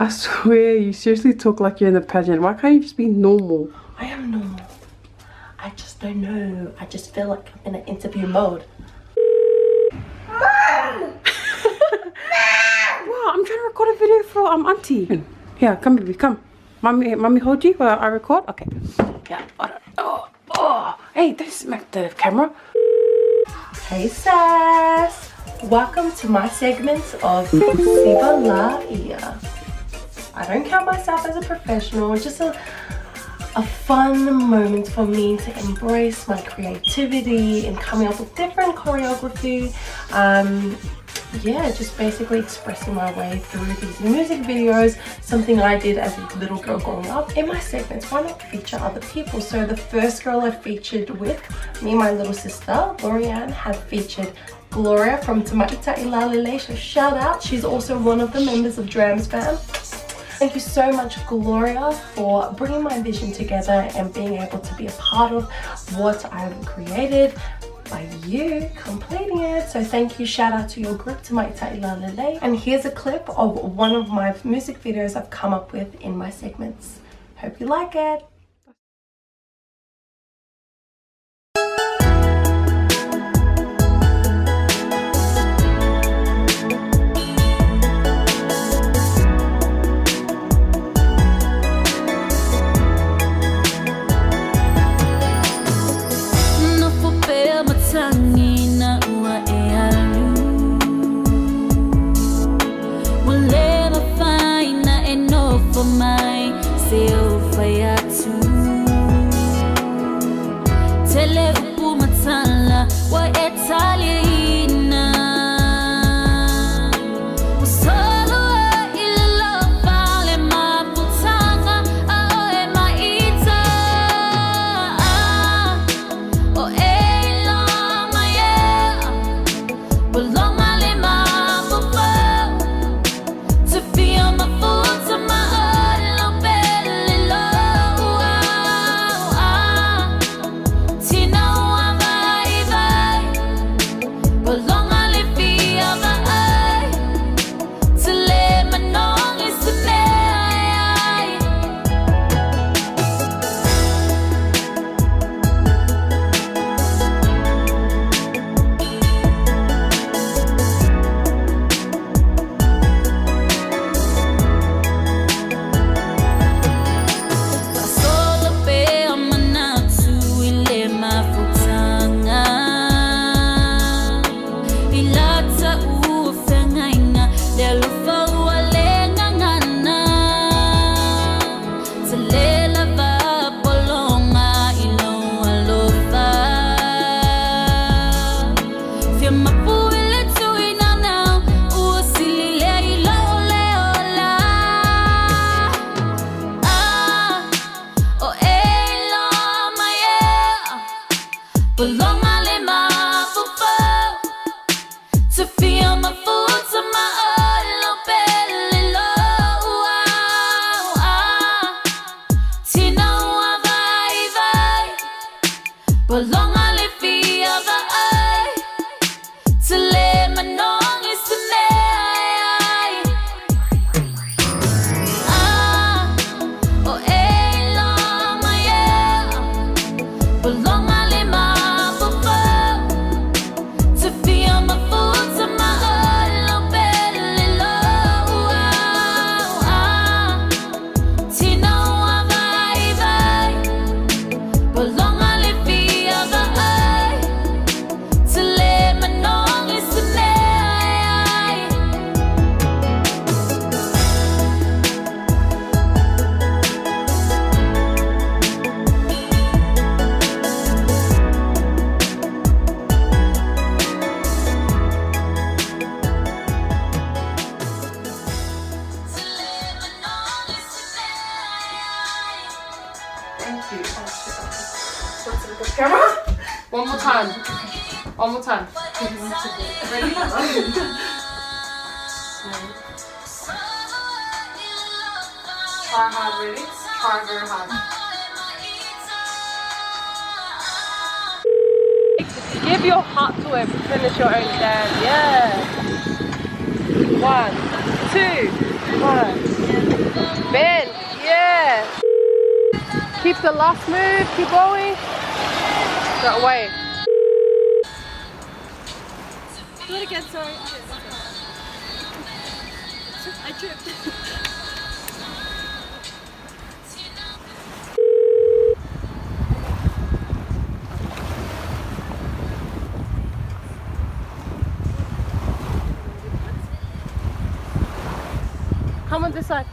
I swear, you seriously talk like you're in the pageant. Why can't you just be normal? I am normal. I just don't know. I just feel like I'm in an interview mode. Mom! Wow, I'm trying to record a video for auntie. Here, come baby, come. Mommy hold you while I record? Okay. Yeah, oh. Hey, don't smack the camera. Hey Sass! Welcome to my segment of Siva LAIA. I don't count myself as a professional, just a fun moment for me to embrace my creativity and coming up with different choreography. Yeah, just basically expressing my way through these music videos, something I did as a little girl growing up. In my segments, why not feature other people? So the first girl I featured with, me and my little sister, Lorianne, have featured Gloria from Tuumai, LAIA. So shout out, she's also one of the members of Drams Fam. Thank you so much, Gloria, for bringing my vision together and being able to be a part of what I've created by you completing it. So thank you, shout out to your group, Tuumai, LAIA. And here's a clip of one of my music videos I've come up with in my segments. Hope you like it. Camera? One more time. One more time. Ready? Try hard, ready? Try very hard. Give your heart to it, finish your own dance. Yeah. 1, 2, 1. Keep the last move, keep going. That way. Do it again, sorry. I tripped. Come on this side.